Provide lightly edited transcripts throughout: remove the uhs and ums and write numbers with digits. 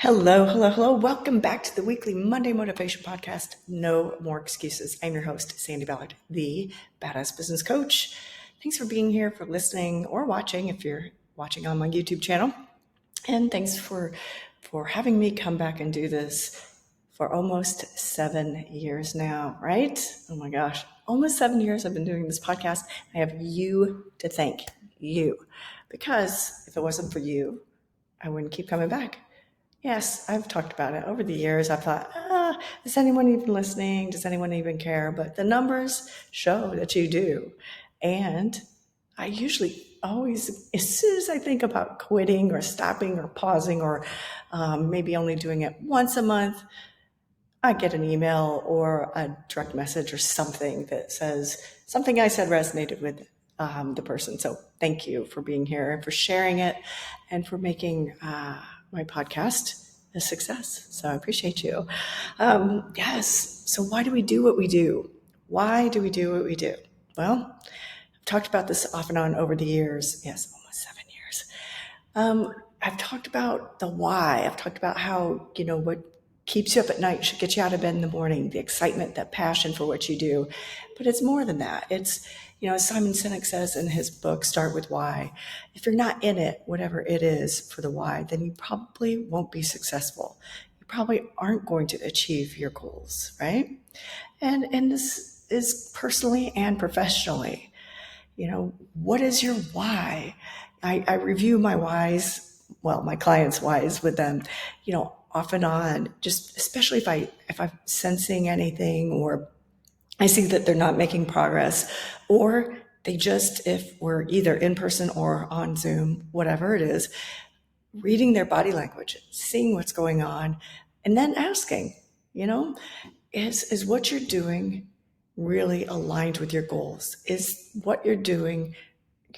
Hello, hello, hello. Welcome back to the weekly Monday Motivation Podcast. No more excuses. I'm your host, Sandy Ballard, the Badass Business Coach. Thanks for being here, for listening or watching if you're watching on my YouTube channel. And thanks for having me come back and do this for almost 7 years now, right? Oh my gosh, almost 7 years I've been doing this podcast. I have you to thank, you. Because if it wasn't for you, I wouldn't keep coming back. Yes, I've talked about it over the years. I've thought, is anyone even listening? Does anyone even care? But the numbers show that you do. And I usually always, as soon as I think about quitting or stopping or pausing or maybe only doing it once a month, I get an email or a direct message or something that says something I said resonated with the person. So thank you for being here and for sharing it and for making my podcast a success. So I appreciate you. Yes. So why do we do what we do? Why do we do what we do? Well, I've talked about this off and on over the years. Yes, almost 7 years. I've talked about the why. I've talked about how, what keeps you up at night should get you out of bed in the morning, the excitement, that passion for what you do. But it's more than that. It's, as Simon Sinek says in his book, Start With Why, if you're not in it, whatever it is for the why, then you probably won't be successful. You probably aren't going to achieve your goals, right? And this is personally and professionally. What is your why? I review my whys, my clients' whys with them, off and on, just especially if I'm sensing anything or I see that they're not making progress, or if we're either in person or on Zoom, whatever it is, reading their body language, seeing what's going on, and then asking, is what you're doing really aligned with your goals? Is what you're doing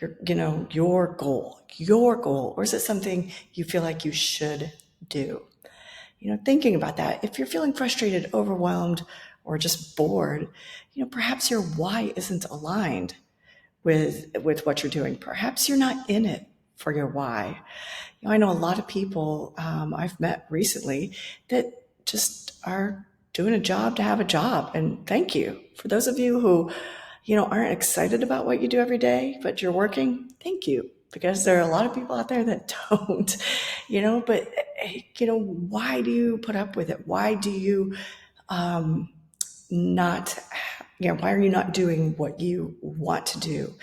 your goal, or is it something you feel like you should do? Thinking about that, if you're feeling frustrated, overwhelmed, or just bored, perhaps your why isn't aligned with what you're doing. Perhaps you're not in it for your why. I know a lot of people I've met recently that just are doing a job to have a job. And thank you. For those of you who, aren't excited about what you do every day, but you're working, thank you. Because there are a lot of people out there that don't, but, why do you put up with it? Why do you not, why are you not doing what you want to do?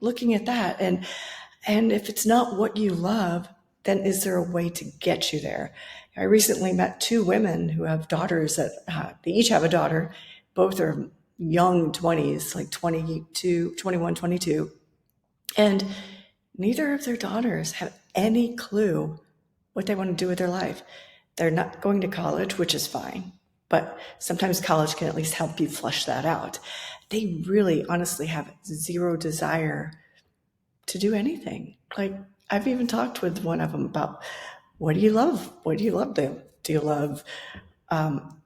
Looking at that. And if it's not what you love, then is there a way to get you there? I recently met two women who have daughters that they each have a daughter. Both are young 20s, like 22, 21, 22. And neither of their daughters have any clue what they want to do with their life. They're not going to college, which is fine, but sometimes college can at least help you flush that out. They really honestly have zero desire to do anything. Like, I've even talked with one of them about, what do you love? What do you love them? Do you love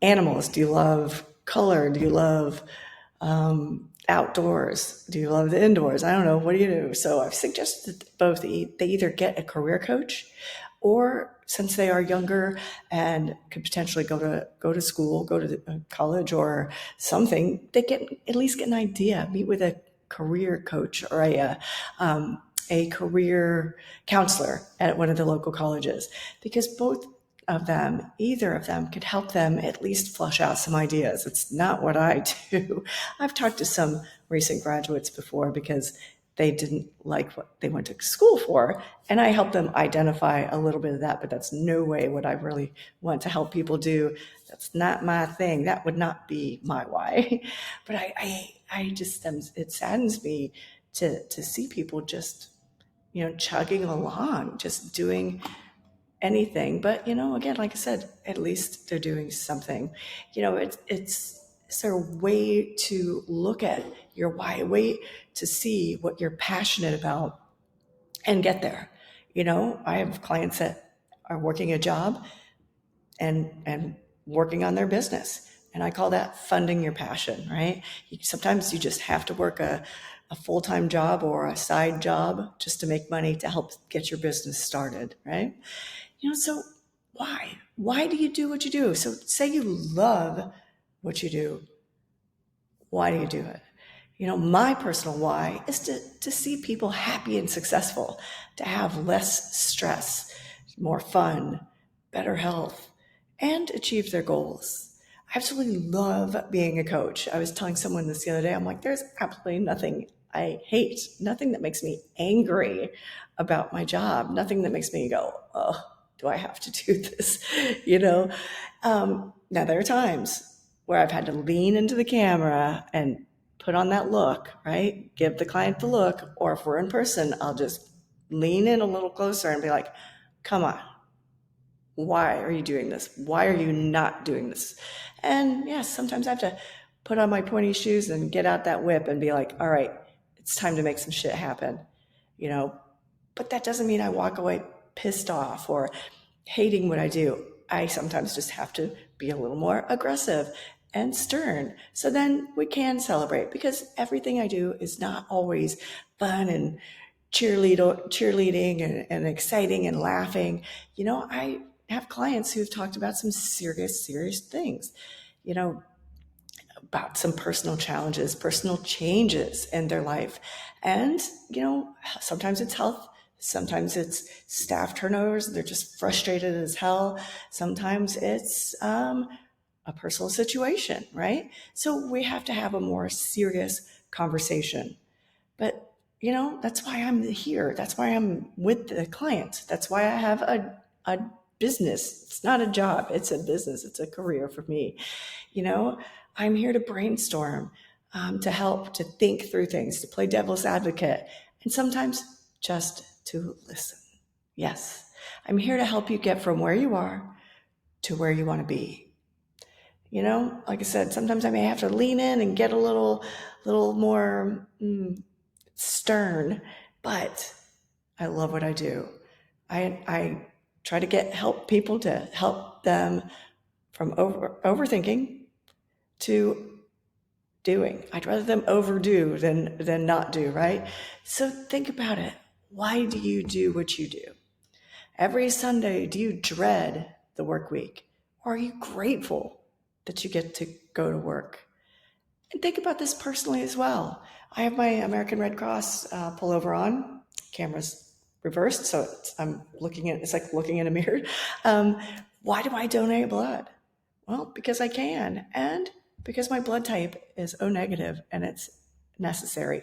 animals? Do you love color? Do you love outdoors? Do you love the indoors? I don't know. What do you do? So I've suggested both. They either get a career coach, or since they are younger and could potentially go to school, go to college or something, they at least get an idea. Meet with a career coach or a career counselor at one of the local colleges, because either of them could help them at least flush out some ideas. It's not what I do. I've talked to some recent graduates before because they didn't like what they went to school for, and I helped them identify a little bit of that, but that's no way what I really want to help people do. That's not my thing. That would not be my why. But I just, it saddens me to see people just, chugging along, just doing anything. But, again, like I said, at least they're doing something. Is there a way to look at your why, a way to see what you're passionate about and get there? I have clients that are working a job and working on their business. And I call that funding your passion, right? Sometimes you just have to work a full-time job or a side job just to make money to help get your business started, right? So Why? Why do you do what you do? So say you love what you do. Why do you do it? My personal why is to see people happy and successful, to have less stress, more fun, better health, and achieve their goals. I absolutely love being a coach. I was telling someone this the other day. I'm like, there's absolutely nothing I hate, nothing that makes me angry about my job, nothing that makes me go, oh, do I have to do this? Now, there are times where I've had to lean into the camera and put on that look, right? Give the client the look. Or if we're in person, I'll just lean in a little closer and be like, come on, why are you doing this? Why are you not doing this? And yes, sometimes I have to put on my pointy shoes and get out that whip and be like, all right, it's time to make some shit happen, but that doesn't mean I walk away pissed off or hating what I do. I sometimes just have to be a little more aggressive and stern. So then we can celebrate, because everything I do is not always fun and cheerleading and exciting and laughing. I have clients who've talked about some serious things, about some personal challenges, personal changes in their life. And, sometimes it's health. Sometimes it's staff turnovers. They're just frustrated as hell. Sometimes it's a personal situation, right? So we have to have a more serious conversation. But, that's why I'm here. That's why I'm with the client. That's why I have a business. It's not a job. It's a business. It's a career for me. I'm here to brainstorm, to help, to think through things, to play devil's advocate, and sometimes just to listen. Yes, I'm here to help you get from where you are to where you want to be. Like I said, sometimes I may have to lean in and get a little more stern, but I love what I do. I try to help people, to help them from overthinking to doing. I'd rather them overdo than not do, right? So think about it. Why do you do what you do? Every Sunday, do you dread the work week? Or are you grateful that you get to go to work? And think about this personally as well. I have my American Red Cross pullover on. Camera's reversed, so it's like looking in a mirror. Why do I donate blood? Well, because I can, and because my blood type is O negative and it's necessary.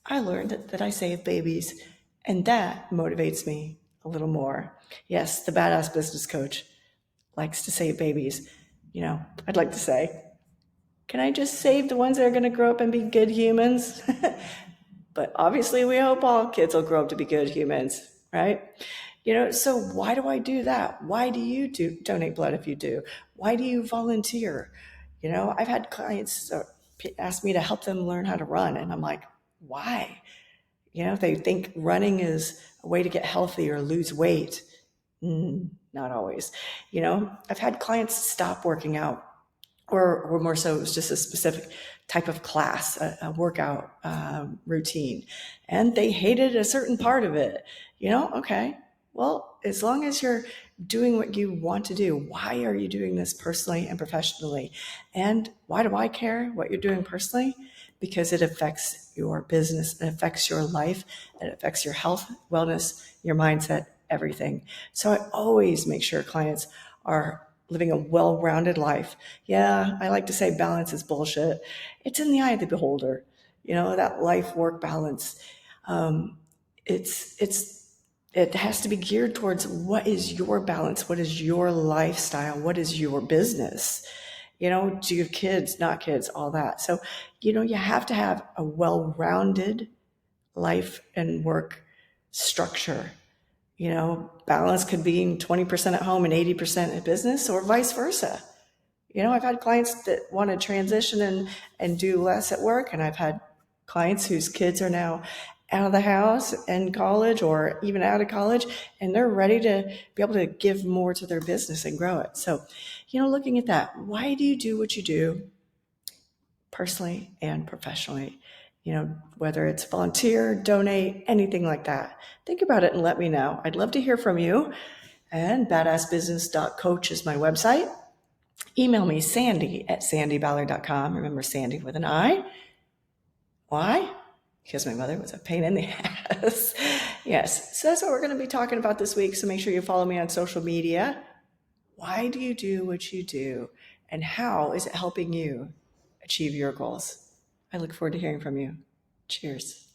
I learned that I save babies, and that motivates me a little more. Yes, the badass business coach likes to save babies. I'd like to say, can I just save the ones that are going to grow up and be good humans? But obviously we hope all kids will grow up to be good humans, right? So why do I do that? Why do you donate blood if you do? Why do you volunteer? I've had clients ask me to help them learn how to run, and I'm like, why? They think running is a way to get healthy or lose weight. Not always. I've had clients stop working out, or more so, it was just a specific type of class, a workout routine, and they hated a certain part of it. Okay, well, as long as you're doing what you want to do, why are you doing this personally and professionally? And why do I care what you're doing personally? Because it affects your business, it affects your life, it affects your health, wellness, your mindset, everything. So I always make sure clients are living a well-rounded life. Yeah, I like to say balance is bullshit. It's in the eye of the beholder. That life-work balance. It has to be geared towards what is your balance, what is your lifestyle, what is your business. Do you have kids, not kids, all that. So, you have to have a well-rounded life and work structure. Balance could be 20% at home and 80% at business, or vice versa. I've had clients that want to transition and do less at work, and I've had clients whose kids are now out of the house and college, or even out of college, and they're ready to be able to give more to their business and grow it. So, looking at that, why do you do what you do personally and professionally? Whether it's volunteer, donate, anything like that. Think about it and let me know. I'd love to hear from you. And badassbusiness.coach is my website. Email me, sandy@sandyballard.com. Remember Sandy with an I. Why? Because my mother was a pain in the ass. Yes, so that's what we're going to be talking about this week. So make sure you follow me on social media. Why do you do what you do? And how is it helping you achieve your goals? I look forward to hearing from you. Cheers.